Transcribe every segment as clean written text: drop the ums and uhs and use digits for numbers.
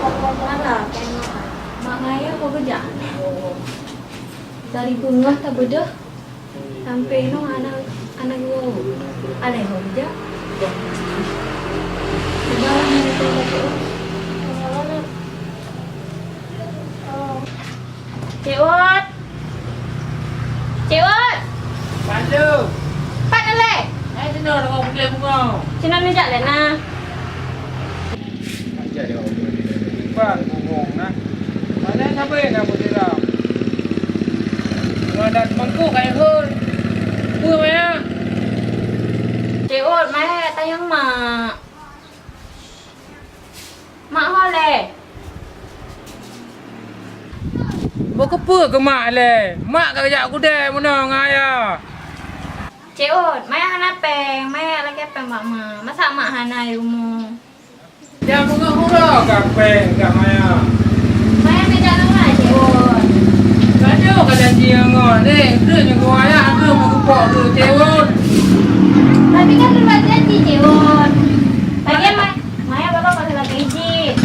Alah, kan mak ngaya kau kerja. Dari bunga tak bedah. Sampai no anak gua. Ada yang kerja. Sebarang yang itu lagi. Cewot. Cewot. Bantu. Pat le. Sino nak boleh bunga. Sino ni jak le na. Aja dia. Bang ngomong nah. Mana sampai nak bergerak. Ada mangkuk kayak hul. Apa maya? Cewot, mai tayang mak. Mak hole. Buat apa ke mak le? Mak kerja aku deh mana ngaya. Cewot, mai hana peng, mai lagi peng mak mak. Masa mak hana rumah. Dia bunga hura kapeng kat maya. Mai meja nang cewot. Kado ka janji ngor deh. Tu yang gua ya tu mau kepok tu cewot. Tapi kan lu janji cewot. Lagi mai bapak pasal lagi izin.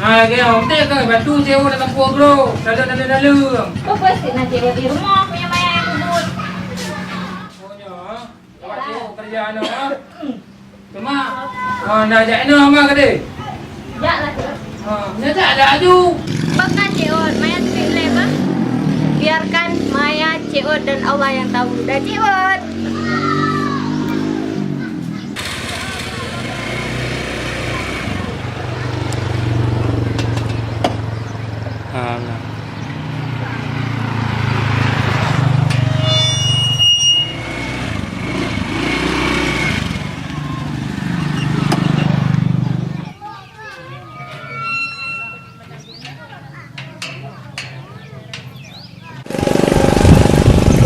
Cái ông tê cái bà tu cewot datang puak bro. Dalam. Kau pasti nak cewot di rumah punya mai aku but. Punya. Awak cewot kerja no. Cuma nak ajak no mak ke deh. Jak lah cewot. Nak tak ada tu. Bahkan cewot, Maya pilih bah. Biarkan Maya, cewot dan Allah yang tahu. Dah cewot.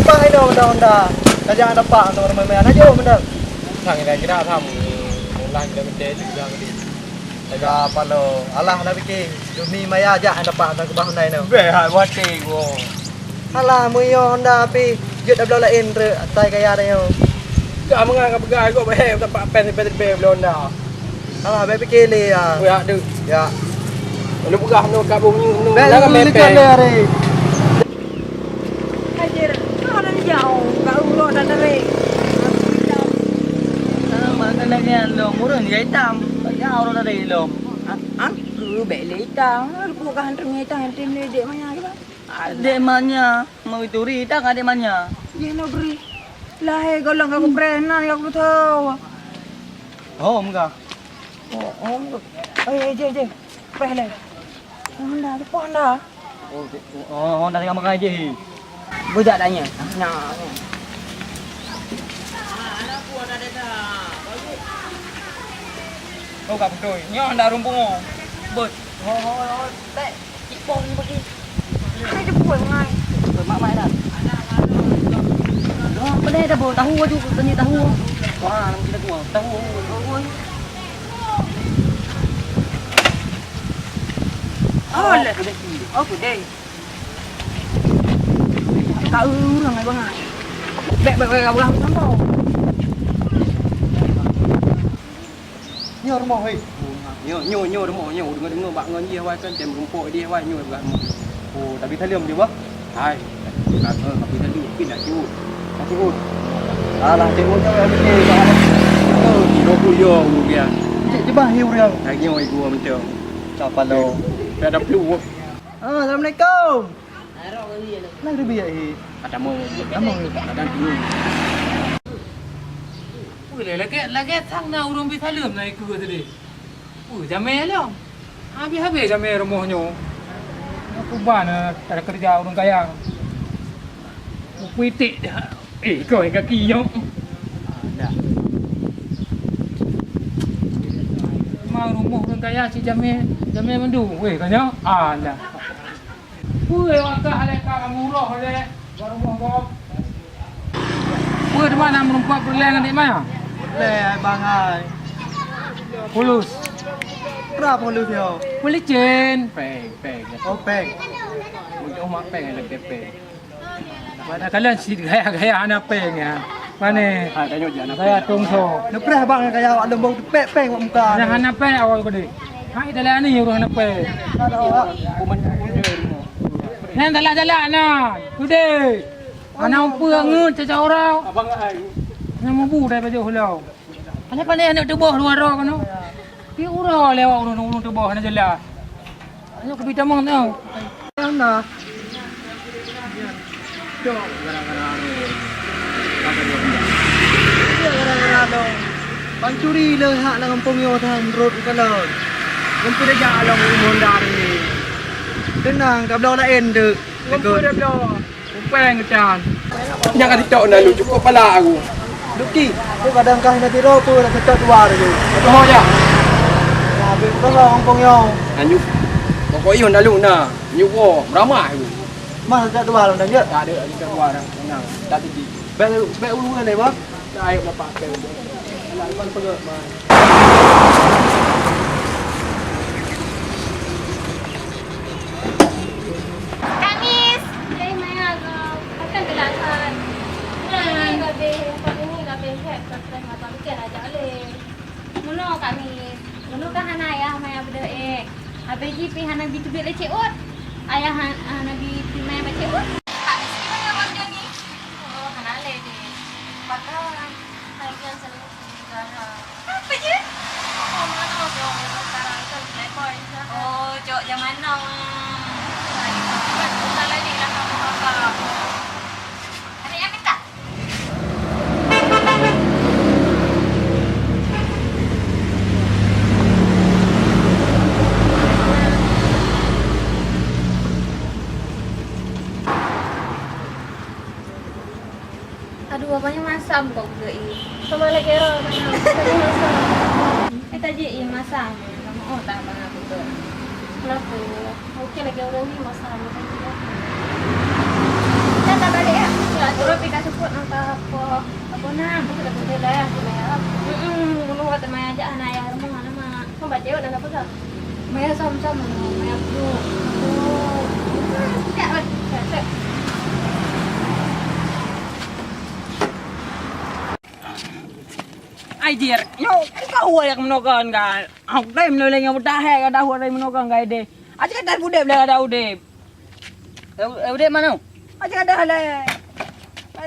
Bang ini onda-onda. Jangan dapat untuk main-main aja benar. Thằng này cái nào thầm lành là mình đến được ra đi. Jaga apa lo? Alah nak fikir. Demi maya aja anda dapat untuk bahan này nè. Về hai quá tiền của. Alah muyo onda pi. Jut dah lain re atai kaya dah yo. Gak menganggap gay kok behave dapat pen belum dah. Alah baik fikir li ya. Ya được. Ya. Lu buka nu kabung nu Baik dah lu mepe. lihat le. Hajar, kau dah jauh, kau ulo dah dari. Cái này nghe lồng muốn được giấy tam cái ao đó đây lồng ăn cứ bẻ lấy tao buộc cả hàng ngày tao hàng trên này để mà nhà cái đó để mà nhà mà itu ri tak ada mana vậy nó beri lah he kalau nggak aku pernah nggak aku tahu oh enggak je pernah Honda tu Honda oh dari kamu aja budak tanya nah Kau gặp rồi, nhớ đã rung bung. Bớt. tệ chị bông bagi hai cái buổi ngày rồi mak mai dah oh pada ada bawa tahu juga tanya tahu wah nanti kita gua tahu oh gede kau orang nggak bang bek kau ulang sama Nyor mo hei. nyo dengar bak ngon dia wai kan dem rumput dia wai nyo bukan Oh, tapi talium dia bah. hai kata tapi tadi pin nak ciut Alah cewek cewek fikir. kilo puyo dia Cik bah hiu riang. lagi oi gua macam Siapa lo? dah ada piu Assalamualaikum. Nak lebih ya hi. ada mau ada piu Ui lagi thằng nào rung bị thái lượm này cười thế đi. Ui jame lo. Habis jame rumahnya. Aku bana ada kerja orang kaya. Puitik dah. Kau yang kaki nyok. Mau rumah orang kaya si jame mandu. Weh kan nyok. Alah. Ui wakak aleka murah le. Rumah kau. Ui di mana merumpat berlengan di mana? Le bang ai. Pulus. Berapa lu dia? Boleh jen. Peng. Oh peng. Mungkin umat peng lagi peng. Mana kalian si gaya anak peng ya. Mana? tanya je anak Saya tungso. Nak pernah bang kaya awak lembau pek peng muka. Anak peng awal ko di. Hai dalam ni orang apa? Kuman je rumah. Nan dalam jalan nah. Sudah. Anak apa ngut caca orang. Abang ai. Yang mampu dah baju hulau. Pandai-pandai anak tebah luar dah kan. Dia urang lewat urang tebah nak jalan. Anak ke bidang mang tau. Mana? Cok gara-gara anu. Apa dia? Gara-gara dong. Pancuri le hak nak ngempung yo thang road kalau. Ngumpu dah jalan Honda ni. Tenang, tak boleh lain dek. Ngumpu dah dah. Kupeng kecan. Jangan TikTok dah lu cukup pala aku. Duki, tu kadang kah nanti ropo nak ketok dua tu. Oh ya. Nah, betul ngempung yo. Anjuk. Pokok iyo dah lu nah. Nyuwo ramai aku. Mas tak dua lah dia. Tak ada lagi keluar dah. Tenang. Tak tinggi. Baik ulu ni bang. Dah ayo lepas ke. Alah iman perut man. Kamis. Maya akan gelasan. Ini gabe hek terus mata bikin aja le. Muno Kamis. Muno kan hana ya Maya berdoa. Habis jipi hana bitu beli ceut. Ayah hana bitu Maya ceut. Kamis gimana kerja ni? Oh, hana le ni. Patah. Hayan selalu sekarang. Apa je? Oh, mana dong sekarang itu playboy. Oh, cok zaman now. Usah lagi lah kamu kakak. Ada yang minta? Aduh, bapaknya masam kok juga ini. Sama lagi orang mana? Masam. Tadi ini masam. Kamu oh tak bang aku tu. Kenapa? Okey lagi orang ni masam. Kita tak balik ya? Tidak turut pika support nak apa nak? Kita boleh lah ya. Menunggu kata Maya aja anak ayah rumah mana mak. Kau baca udah apa tak? Maya sama-sama. Maya dulu. Oh. Tak tak. Ai dir. Yo, kau yang menokan kan. Aku dah meleleng yang dah hek dah huai menokan gai de. Aja kata budep lah ada udep. Udep mana? Aja ada le.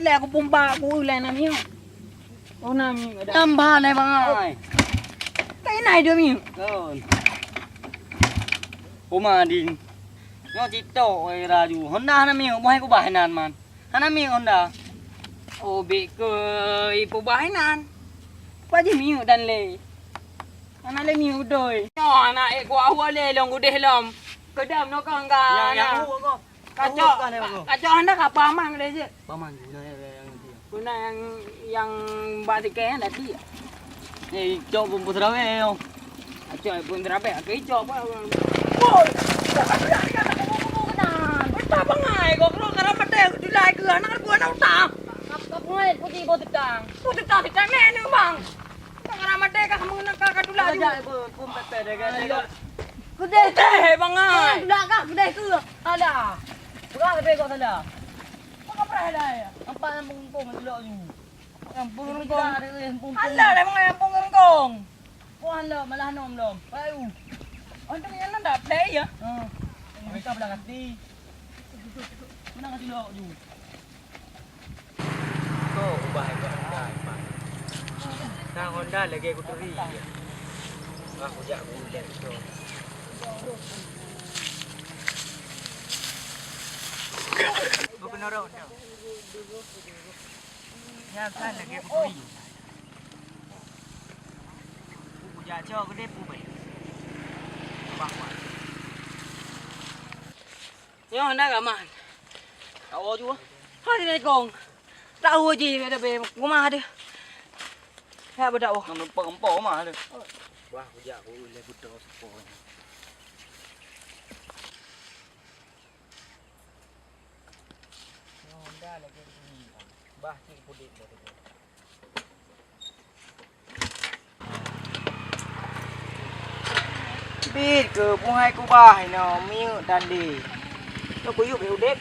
Le aku pumpa aku le nami. Oh nami ada. Tambah le bang ai. Kai nai dia mi. Rồi. Cô mà đi nó chỉ tổ ra dù Honda nó miệng bao hay có bài nàn mà hắn nó miệng Honda Oh be ke ibu bahinan. Paji mi dan le. Ana le mi udoi. Yo ana e ko awa le long udeh lom. Kedam no kang ga. yang hú có Kacau anda kapal mang le je. paman yang Guna yang batik ke tadi. này cho bùng bột rau ấy không Kacau pun terape ke cok pa. Boy. Ta bangai ko kro kara pate dilai ke anak gua na uta. Kapungai putih botik tang. Putih tang kita ni bang. Kara mate ka kamu nak ka dulai. chạy bùm pepe đây cái Gede teh bangai. udah kah udah ke ada bukan pepe kok ada Apa pernah ada ya? apa yang bungkung itu lo ju Yang punggung ada yang bungkung Hala dah mengai punggung kong. kuan lo malah nom lo ayo Untuk yang nak play ya. mereka bilang kasih mana kasih lo ju Kau ubah Honda. Nah Honda lagi aku teri. Aku jak bulan tu. Bukan orang tu. Ya kan lagi aku teri. Aku jak cakap aku depu baik. Bang. Yo Honda ka man. kau ju Hai ni kong. Tahu je ada be rumah ada. Ya bedak wah. nó empok mà được Wah, aku jak aku le budak sepoi. Honda lagi aku teri. Bah cik pudik tu. biết ke pun hai ku bah no miu dan di nó ku yu be udep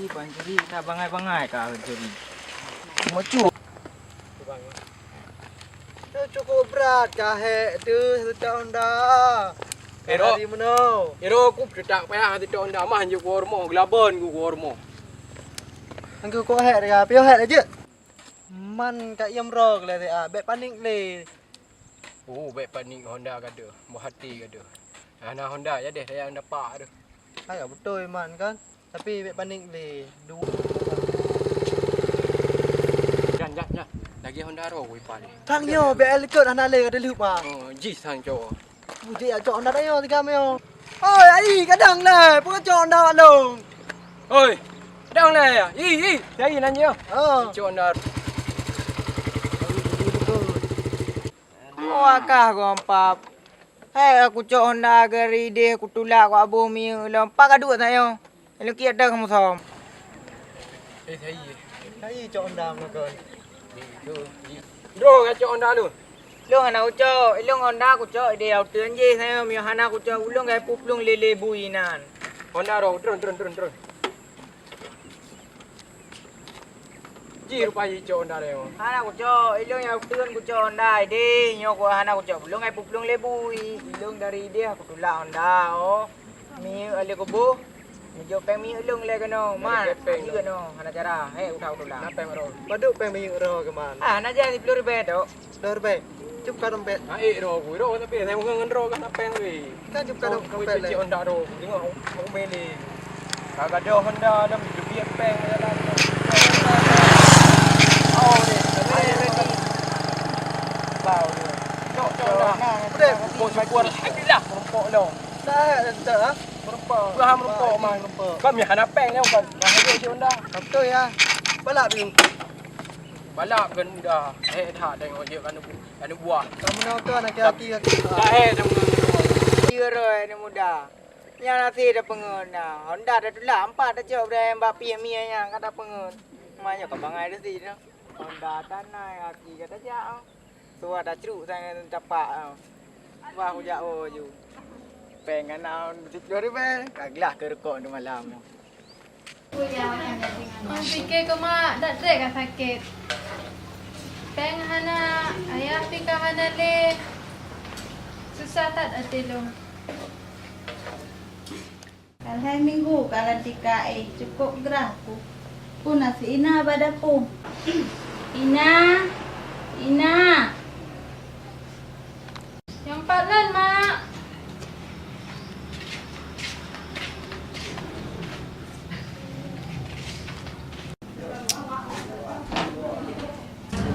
Pancuri tak bangai-bangai kah pancuri. Mocu. Tu cukup berat kah tu satu Honda. Ero. Dari mana? Ero aku cedak payah tu Honda mah je ku rumah gelabon ku rumah. Angku kau dia pio aja. Man kat yam rok le bet panik le. Oh, baik panik Honda kata. Mau hati kata. Ana Honda je deh saya dapat tu. Agak betul man kan. Tapi bet panik le. Dua. Jan. Lagi Honda ro ku ipan ni. Thang yo bet elikot anak le ada lupa. Oh, jis sang jo. Budi ajak Honda dah yo 3 yo. Oi, ai kadang le, pun ajak Honda long. Oi. Dang le ya. Saya nan je. Jo Honda. Wakah kau ampap. Hei aku cok Honda gari dia aku tulak aku abu mi lompak kaduk tak yo. Lu kia dah kamu som. Saya. Ai ajak Honda mana kan. Dro ka jo Honda lu. Lu hana aku cok, lu Honda aku cok dia turun je saya mi hana aku cok ulung gai puplung lele buinan. Honda ro turun. Ji rupa ji jo Honda le. Hana aku cok, ilung yang turun aku cok Honda dia nyo aku hana aku cok ulung gai puplung lebui. Ilung dari dia aku tulak Honda oh. Mi ale ko bu. Mi jo peng mi ulung le kano man. Juga no hana cara. Hei udah tulak. Napa yang ro? Paduk peng mi ro ke man. Ah na jadi 10 ribu dok. Dor be. Cup ka dompet. Ro tapi saya ngan ro kan apa yang we. Kan cup ka dompet le. Ji Honda ro. Tengok mau beli. Kagak ada Honda dah biar peng jalan. Oh deh. Bau dia. Cok dah. Udah, Mau syukur alhamdulillah merempok lo. dah dah. Merempok. Gua merempok mang merempok. Kami hana peng ni kan. Dah ada ji Honda. Betul ya. Balap ni. Balap kan dah. Tak tengok je kan buah. Kamu nak tu anak kaki. Dah tengok. Roi ni muda. Yang nanti dah pengen dah. Honda dah tulak 4 dah jawab dah mbak pi mi yang kata pengen. Maya ka bangai dah si dah. Honda tanai kaki kata jauh. Tu ada ceruk sangat capak. Wah hujak ju. Pengen nak 10 ribu. Kaglah ke rekod di malam. Fikir kau mak dak drek kan sakit. Peng hana ayah pika hana le. Susah tak ada lo. Kalau hari minggu kalau DKI cukup gerah pun nasi Ina badapu. Ina. Yang 4 lan mak.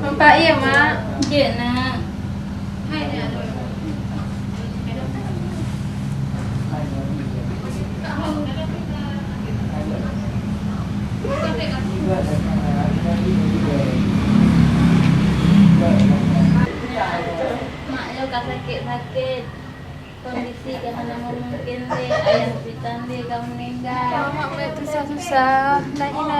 Nampak ya mak? Je nak. Hai dia. Mak yo kan sakit. Kondisi kan hanya mungkin deh ayah hospital dia kau meninggal. Kalau mak boleh susah-susah, nak Ina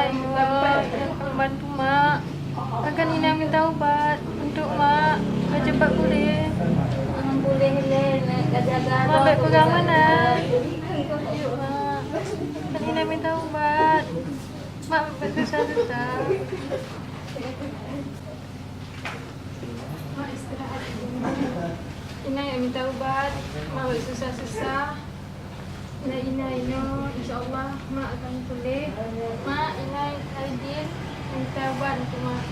bantu mak. Akan Ina minta ubat untuk mak. Cepat boleh. Boleh le nak jaga. Mak baik pegang mana? Yuk mak. Kan Ina minta ubat. Mak susah-susah. Mak istirahat. Ina yang minta ubat. Mak susah-susah. Ina, insyaAllah mak akan pulih. Mak, Ina, Aidil minta ubat untuk mak.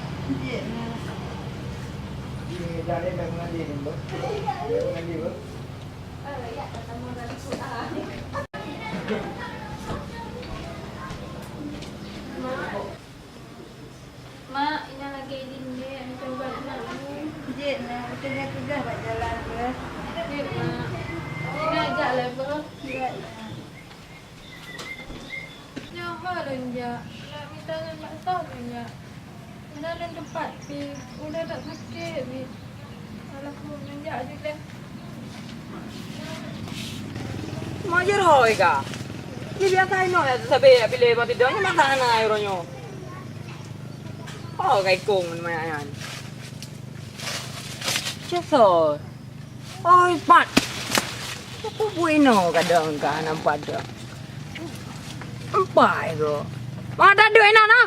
Mak, Ina lagi Aidil dia minta ubat mak. Je nak kita kerja buat jalan ke. Ya, mak. Ina ajak level. Nyawa renjak. Nak minta dengan mak tahu renjak. Dah ada tempat pi. Udah tak sakit pi. Alah aku renjak je deh. Mau je roi ka. Ni biasa ino ya sabe pilih mati dah ni makan na ironyo. Oh kai kong man yan. Cheso. Oi pat. Aku bueno kadang ka nampak dah. Pai ke. Mak tak ada enak nah.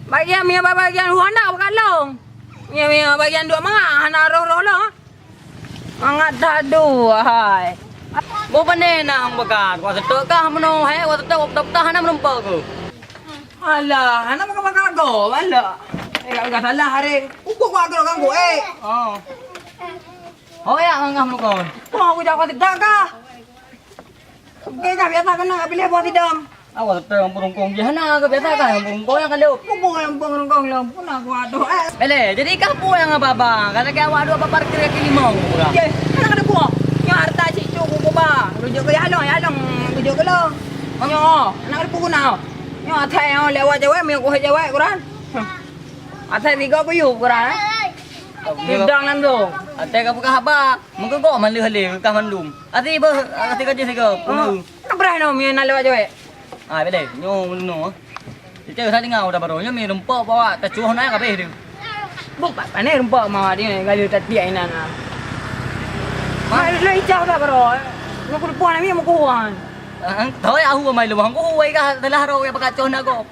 Bagian Honda berkalong. Mia bagian dua mangah ana roh-roh lah. Mangat tak ada hai. Bo panen nang bekat. Wa setok kah meno hai wa setok doktor hana menumpah ke. Alah, hana makan go, malah. Enggak salah hari. Ukuk wa ke kan go Oh. Oh ya ngah meno kon. Oh, aku jak tidak kah. Oke, kah biasa kena pilih buat tidak. Awak setok burungkong je hana ke biasa kah burungkong yang kalau. Burungkong yang burungkong lah pun aku aduh. Bele, jadi kapu yang apa-apa. Kata ke awak aduh apa parkir kaki limau. Ye, kana kada buah. Yang harta cicu ku ba. Rujuk ke yalong, rujuk ke lo. Nyo, nak ada pukul nào. Nyo athai lewat cewek, mi ku cewek kurang. Athai tiga puyuh kurang. Bidang nan tu. Athai ka buka apa? Mungkin kok man leh ka man lum. Ati ba ati ka je sego. Kabrai no mi nak lewat cewek. Ah, bele, nyo no. Cewek tadi ngau dah baru, nyo mi rumpok bawa tacuh na ka be dia. Bukan pane rumpok mau dia gali tadi ainan. Mai lei jauh dah baru. Ngau ku puan mi mo kuan. Thôi aku mai lu hang ku wei ka telah ro ya bakacoh na ko.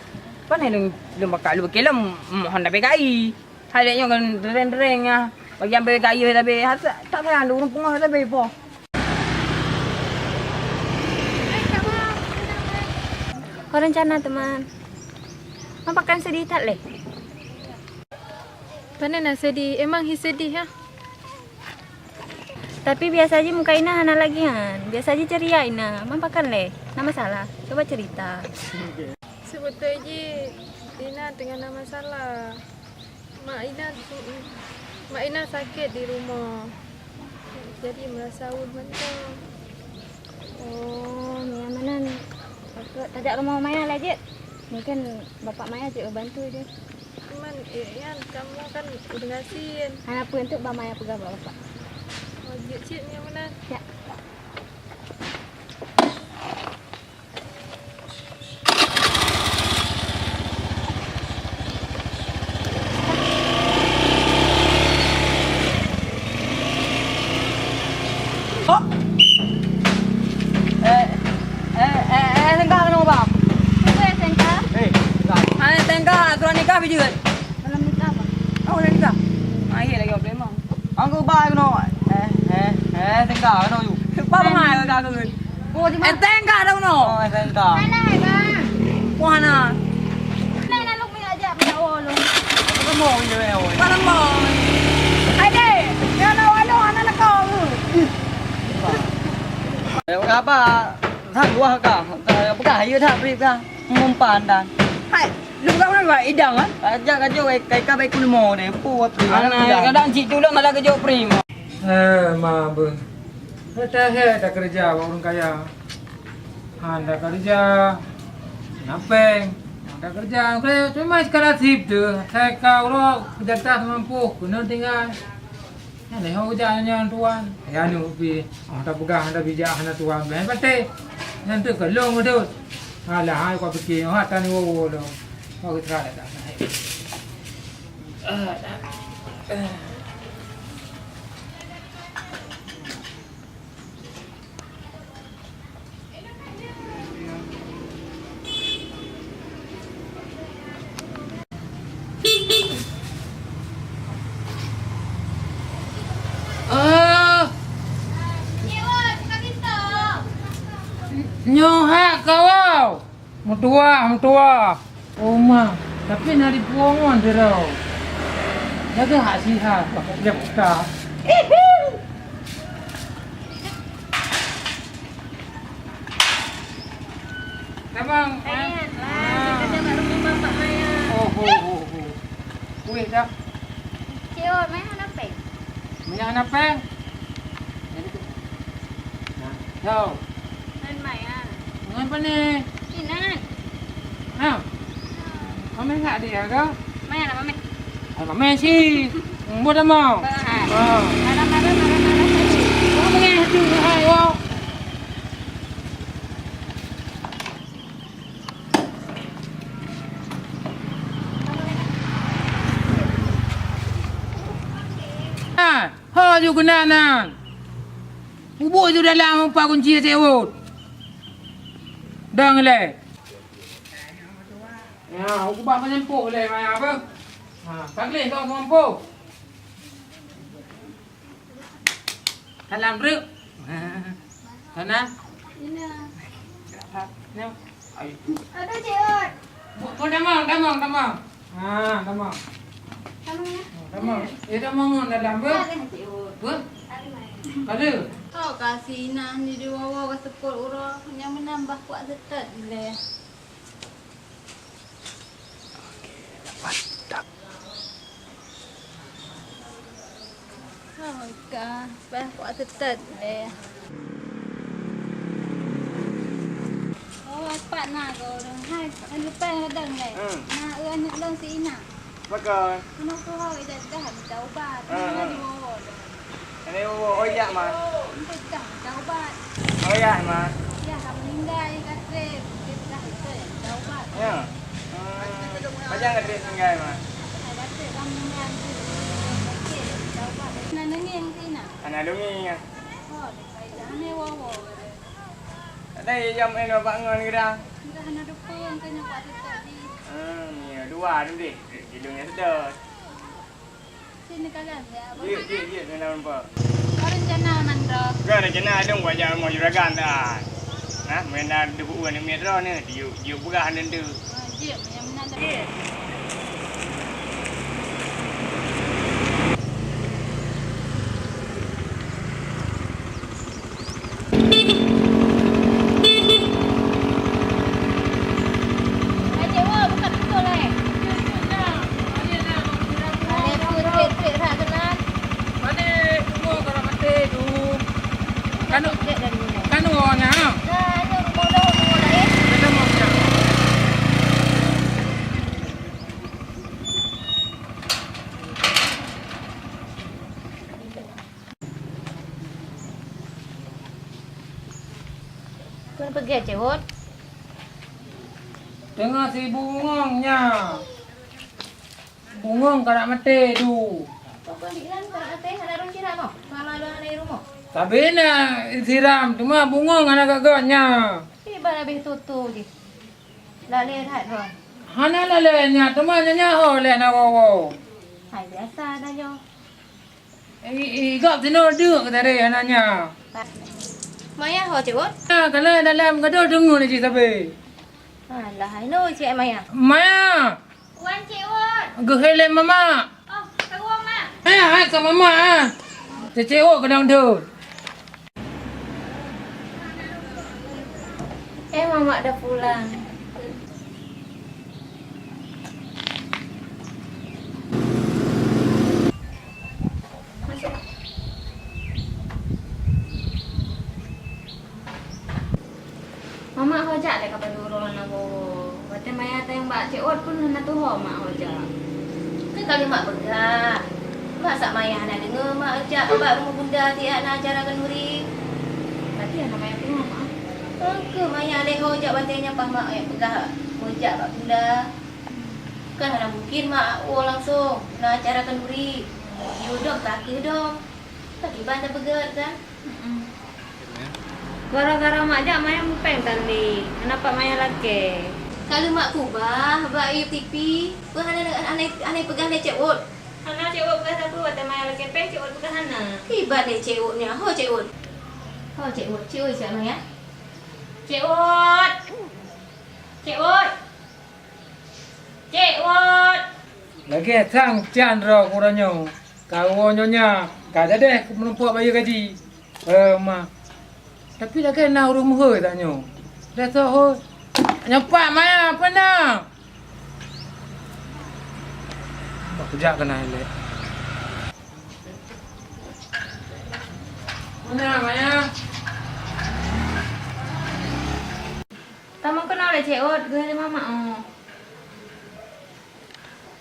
Pane lu bakal lu kelam Honda PKI. Hai dia kan reng-reng ah. Bagi ambil PKI tapi tak payah lu rumpung tapi po. Kau rencana teman? Makan sedih tak leh? Mana nak sedih? Emang sedih ya? Tapi biasa aja muka Ina hana lagi han. Biasa aja ceria Ina. Makan leh. Nama masalah. Coba cerita. Sebetulnya Ina dengan nama masalah. Mak Ina sakit di rumah. Jadi merasa mentang. Oh, Mia mana ni? Tajak rumah Maya lah je. Mungkin bapak Maya juga bantu dia. Cuman Ian, kamu kan udah ngasihin. Hana pun untuk Mbak Maya pegang bapak. Oh, cik ni yang mana? Ya. Tengah kena bang. Apa ya Sengka? Tengah aturan nikah biji kan? Belum nikah apa? Oh, dah nikah. Air lagi apa memang. Angku ba kena. Tengah kena you. Ba mengai ke kan? Oh, di mana? Tengah dah kena. Oh, tengah. Mana bang? Mana? Mana lu punya aja berdoa lu. Kamu mau je oi. Mana mau? Hai deh. Ya lo anak kau. Apa? Thang gua ka. Bukan ayo dah beri ka. Mumpan dan. Hai, lu kau nak buat idang kan? Ajak aja kai ka baik kulmo deh. Puat. Kadang cik tu lah malah kerja prima. Mabe. Dah kerja orang kaya. Anda kerja. Napeng. Anda kerja. Cuma sekarang sip tu. Saya kau lo kerja mampu. Kena tinggal. Ni hau jalan tuan. Ya ni upi. Anda pegang anda bijak anda tuan. Ben pate. Nanti kelong tu. Alah hai kau fikir tan wo lo. Kau kira dah. Nyoha kau. Mutua. Oma. Tapi nari puangan derau. Jaga hak sihat. Dia buka. Namang. Kita kat rumah bapak Maya. Oh. Kuih dah. Cik, Maya hana peng. Minyak napeng. Nah, tahu. Dan Maya. Apa ni? Inan. Ha. Mama tak dia ke? Maya nak mami. Mama si. Buat apa mau? Marah. Kau mengen tu hai wow. Ha, juga nana. Ubur tu dalam empat kunci sewot. Dang le. Ya, aku buat menyempuk boleh Maya apa? Ha, takleh kau mampu. Salam bro. Ha. Sana. Ina. Ni. Ai. Ada Cik Ot. Kau damang. Ha, damang. Kamu ya? Damang. Damang dalam ber. Ada Cik Ot. Ber. Ada mai. Kada. Oh, kasih Ina ni dia wawa ke sepul urang yang menambah kuat setat boleh. Oh, kah, bah kuat setat boleh. Oh, cepat nak kau dah. Hai, lepas dah dah. Nak anak long si Ina. Bakal. Kena tu hau dah habis ubat. Kena di bawah. Ini oh ya mah. Dah ubat. Oh ya mah. Ya, kamu meninggal kata kita dah ubat. Ya. Macam ada tinggal mah. Kata kamu meninggal. Okey, dah ubat. Nak nangis si Ina. Anak dungi. Oh, dah ni wawa. Ada jam ini bangun ke dah? Dah nak dukung kena kuat tadi. Ya, dua tu deh. Hidungnya sedot. Sini kalian ya. Ya, kena nampak. Kau rencana mandra. Kau rencana ada buat jalan mau juragan tak? Nah, main dah debu ni metro ni. Dia berah dan tu. Dia yang mana dah. Kan orangnya. Kita mau punya. Kau pergi Cik Ot. Tengah si bungongnya. Bungong karak mati tu. Kau pergi kan kalau teh ada orang siram kau. Sama ada di rumah. Tapi nak siram cuma bungong anak gagaknya. Tiba habis tutu je. Lali hat ron. Hana lalenya temannya nyaho le nak wawo. Hai biasa dah jo. Igap tino duk tadi anaknya. Maya ho Cik Ot. Nah, kalau dalam gaduh dengar ni cik sabi. Alah, hai no Cik Maya. Maya, Wan Cik Ot. gehele mama. Oh, keruang mak. Hai ke mama ah. Cik Ot kedang tu. Mama dah pulang. Masuk. Mama hojak le kapan dulu nak bawa. Kata Maya tayang Mbak Cik Ot pun nak tu mak hojak. Kan kali mak bergerak. Masa Maya nak dengar mak hojak abang rumah bunda tiak nak ajarkan murid. Tadi anak Maya tengok mak. Ke Maya le hojak bantainya pas mak yang pegah hojak Pak Bunda. Kan ada mungkin mak langsung nak ajarkan murid. Yudok tak ke dong. Tadi bantai pegat kan? Gara-gara mak jak Maya mupeng tadi. Kenapa Maya lagi? Kalau mak kubah, bak UTP, berhana dengan aneh pegah le Cik Ot. Hana Cik Ot pegah satu, atau Maya lagi peng Cik Ot pegah hana. Tiba le Cik Ot ni, ho Cik Ot. Ho Cik Ot, Cik Ot siapa Maya? Cik Ot. Cik Ot. Cik Ot. Lagi sang Chandra kurangnya. Kau nyonya, kada deh menumpuak bayar gaji. Ma. Tapi dah kena urus muka taknya. Dah tahu. Nyepak Maya apa nak? Pak kejap kena elek. Mana Maya? Kamu kenal le Cik Ot, gue ada mama. Oh.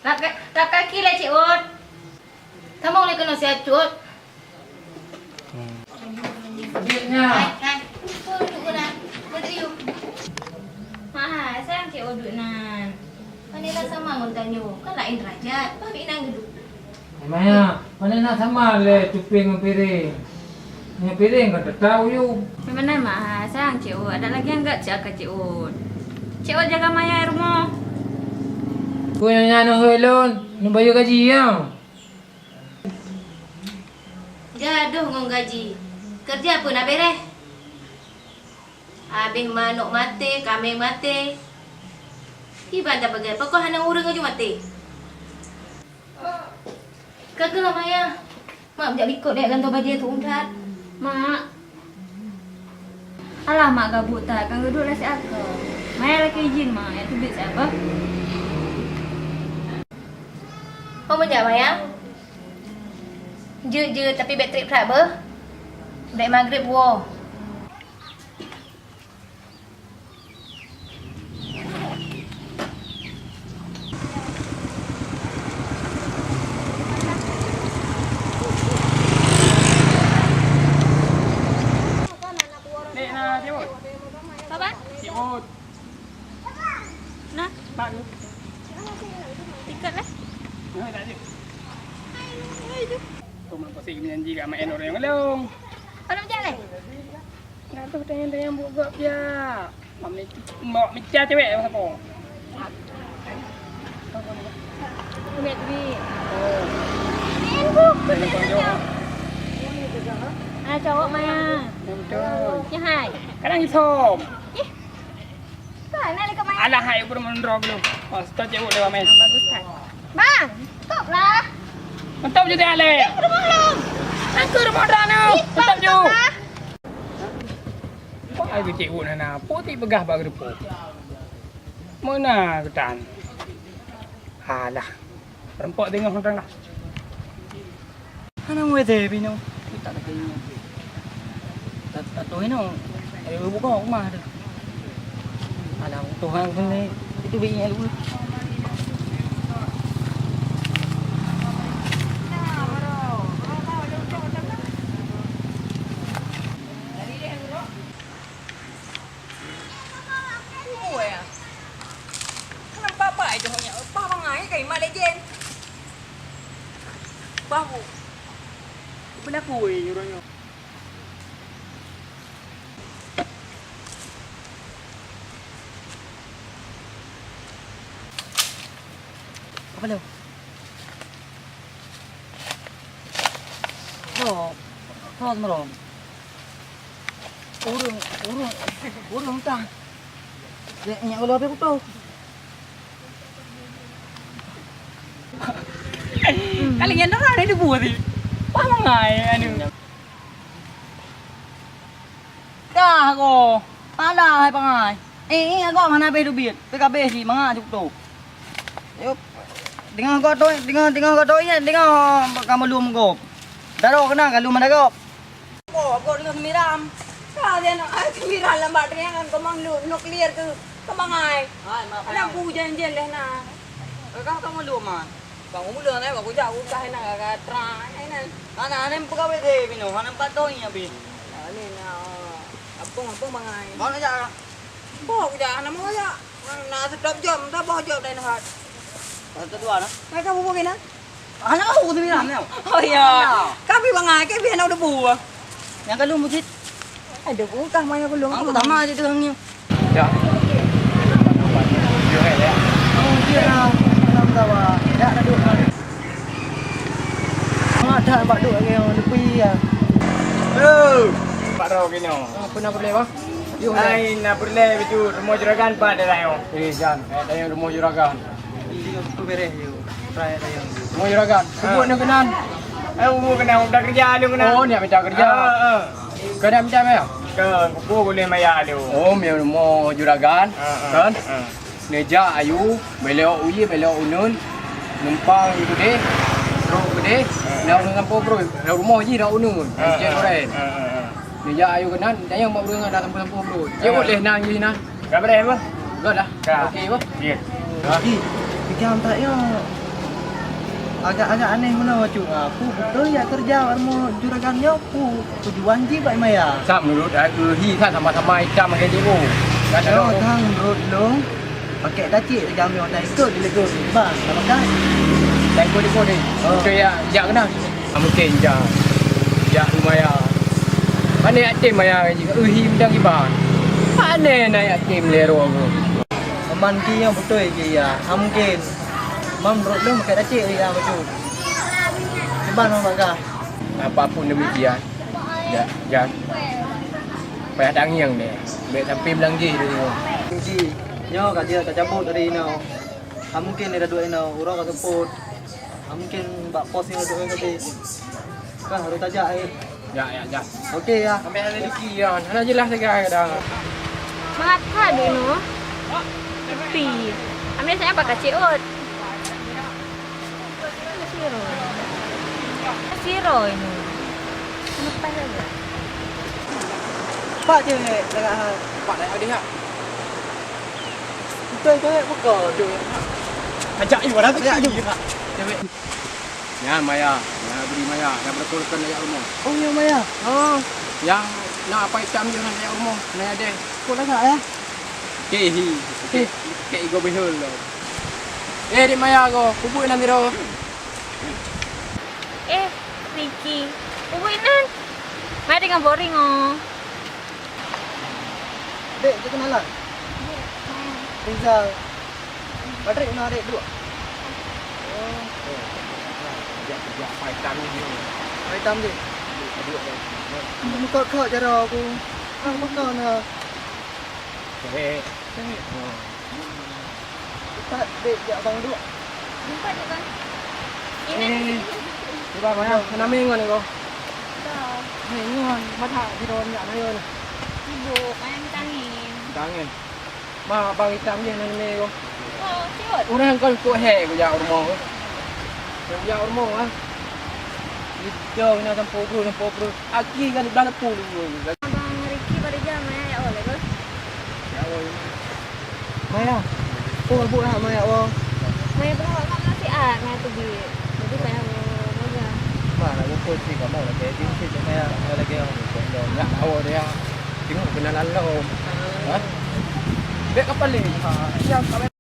Lak kaki le Cik Ot. Kamu boleh kenal si Cik Ot. Adiknya. Hai. Duduk dah. Berdiri. Ha, sayang Cik Ot duduk nan. Mana dah sama mun tanya. Kan lain derajat. Babi nang duduk. Maya, mana nak sama le cuping dengan piring. Yang piring kau tak tahu you. Mana mah sayang Cik Ot. Ada lagi yang enggak jaga Cik Ot. Cik Ot jaga Maya rumah. Kau yang nyano helon, nak bayar gaji ya. Gaduh ngong gaji. Kerja apa nak beres? Habis manuk mati, kambing mati. Iban tak bagai. Pokok hana urang aja mati. Kagak lah Maya. Mak bijak likut dek gantung baju tu undat. Mak. Alah mak gabut tak, kan duduk lah si aku. Maya lagi izin mak, yang tu duit siapa? Kau menjak Maya? Je tapi bateri perak ber. Dek maghrib buah. Nek nak jemput. Apa? Jemput. Nah, Pak tu. tiket lah. Nah, tak ada. Tu mak pasal janji kat mak Enor yang ngelong. Kau nak berjalan? Nak tu tanya buka dia. Mak mencah cewek apa? Ambil duit. Oh. Ini bu. Saya nak jawab. Ah, cowok Maya. Betul. Ya hai. Kadang hisom. Kan nak dekat Maya. Alah hai pun menrog lu. Oh, stop cewek dewa men. Bagus kan? Bang, stop lah. Mantap je dia ale. Rumah belum? Aku rumah dah nu. Mantap je. Lah. Kau ai ke cikgu nana. Putih begah bag repo. Mana ketan? Alah. Rempok tengok orang dah. Ana ngwe te pino. Tak ada kayaknya. Tak tahu ini. Ayo buka rumah tu. Alah, Tuhan sini itu binya dulu. Kenapa apa aja punya? Apa bangai kayak mak legend. Bahu. Benar kuih orangnya. Apa lu? Kau merom. Urung tak. Dia kalau apa tu? Kalian dah ada di buat ni. Apa mangai anu? Dah ko. Ada hai pangai. Aku mana be duit. PKB si manga cukup tu. Yuk. Dengar kau tu, dengar ya, dengar kamu lu mengop. Daro kena kalau mana kau? Oh, aku dengan miram. Kalian ay miram lambat dengan kan komang nuklear tu. Kemangai. Hai, maaf. Anak hujan-hujan leh na. Kau kamu lu mah. Bang umur ni aku jauh kah nak agak terang. Ini Ana nem pegawai deh bino, ana patoi ya bin. ni na apa mangai. Mau nak jak? Boh aku dah nama aja. Na stop jam, dah boh jam dah nak. Satu dua na. Mereka bubuh kena. Ana aku tu bilang ni. Oh ya. Kami bangai ke biar nak debu. Yang kalau mesti Ada pun kah mana belum. aku tak mah je tu ni. Ya. Dia hai ya. Oh dia lah. Nam tawa. Dak ada duk. Ada bak duk lagi yang tepi ya. Oh, Pak Rau kena. Apa nak boleh bah? Yuk. Ai nak boleh betu rumah juragan Pak ada lain. Jan, ada rumah juragan. Tu beres je. Try dah yang. Rumah juragan. Sebut nak kenan. Umur kena dah kerja lu kena. Oh, ni macam kerja. Kena macam ya? Ke buku boleh maya lu. Oh, mi rumah juragan. Kan? Neja ayu, beliau uyi, beliau unun. Numpang gede. Bro gede. Dah dengan bro. Dah rumah je dah unun. Encik orang. Neja ayu kenan, saya mau bro dah sampul-sampul bro. Dia boleh nang je nah. Dah boleh apa? Gak dah. Okey bah. Ya. Jadi, fikir tak ya. Agak-agak aneh mana cu. Aku betul ya kerja warmo juragan yo ku tujuan ji bai maya. Sa menurut aku hi kan sama-sama hitam macam ni bu. Kan Kalau ada. tang menurut lu pakai dacik jam yo dai ikut dilego bang. Sama kan? Dai ko ni. Okey ya, jak kena. Mungkin ja. Ja lumayan. Mana atim maya ji. Hi mendang iban. Mana naik atim lero aku. Aman ki yang betul je ya. Mungkin Mam menurut lu makan acik ni lah macam. Ceban orang bakar. Apapun demikian. Ya, ya. Payah dangiang ni. Baik sampai belanggi dia tengok. Ji, nyo kat dia tak cabut dari no. Mungkin dia dua no, urang kat support. Mungkin bak pos ni dua kali. Kan harus tajak Ya, ya, ya. Okey ya. Ambil ada rezeki ya. Mana jelas sekarang dah. Mengapa dia no? Tapi, ambil saya pakai ciut. Siro ini. Kenapa saja? Pak je dekat hal. Pak dah ada hak. Betul ke buka tu. Ajak you dah ajak you. Ya Maya, ya beri Maya, yang betulkan ayat rumah. Oh ya Maya. Oh, yang nak apa hitam je nak ayat rumah. Nak ada. Kau dah tak ya? Kehi. Ke go behul. Di Maya go, kubur nak miro. Ricky. Uwinan. Mai dengan boring oh. Dek, dia kenalan. Rizal. Patrick nak adik dua. Ya, apa hitam ni. Hai tam dia. Muka kau cara aku. Kau makan nak. Tak dek dia abang dua. Jumpa dia kan. Coba Maya, nama ingon ni kau. Dah. Ingon, mata di dalam ni ada ni. Sibuk, main tangin. Tangan. Ma bang hitam je nama ni kau. Oh, ciut. Orang kau kau hek kau jauh rumah kau. Kau jauh rumah ah. Itu ni sampai pukul. Aki kan dah nak puluh. Abang Ricky pada jam ya oleh kau. Maya. Kau buat nak Maya wah. Mai berapa kamu nasi mai tu bi. Jadi saya moga. Mana aku sih kamu nak jadi sih Maya. Lagi orang nak awak dia. Tengok kenalan lo. Ha? Dek kapal ni. Siap